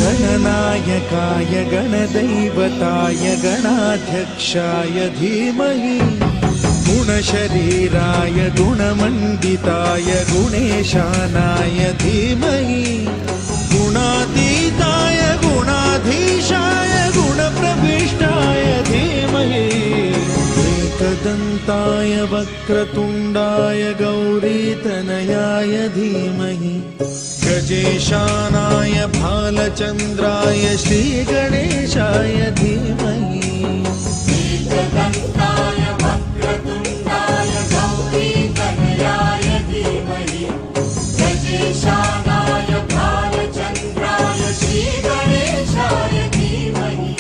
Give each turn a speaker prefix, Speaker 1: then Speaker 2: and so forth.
Speaker 1: गणनायकाय गणदैवताय गणाध्यक्षाय धीमहि गुणशरीराय गुणमण्डिताय गुणेशानाय धीमहि गुणातीताय गुणाधीशाय गुणप्रविष्टाय धीमहि एकदन्ताय वक्रतुण्डाय गौरीतनयाय धीमहि गजेशानाय भालचन्द्राय श्रीगणेशाय धीमहि
Speaker 2: एकदन्ताय वक्रतुण्डाय गौरीतनयाय धीमहि गजेशानाय भालचन्द्राय श्रीगणेशाय धीमहि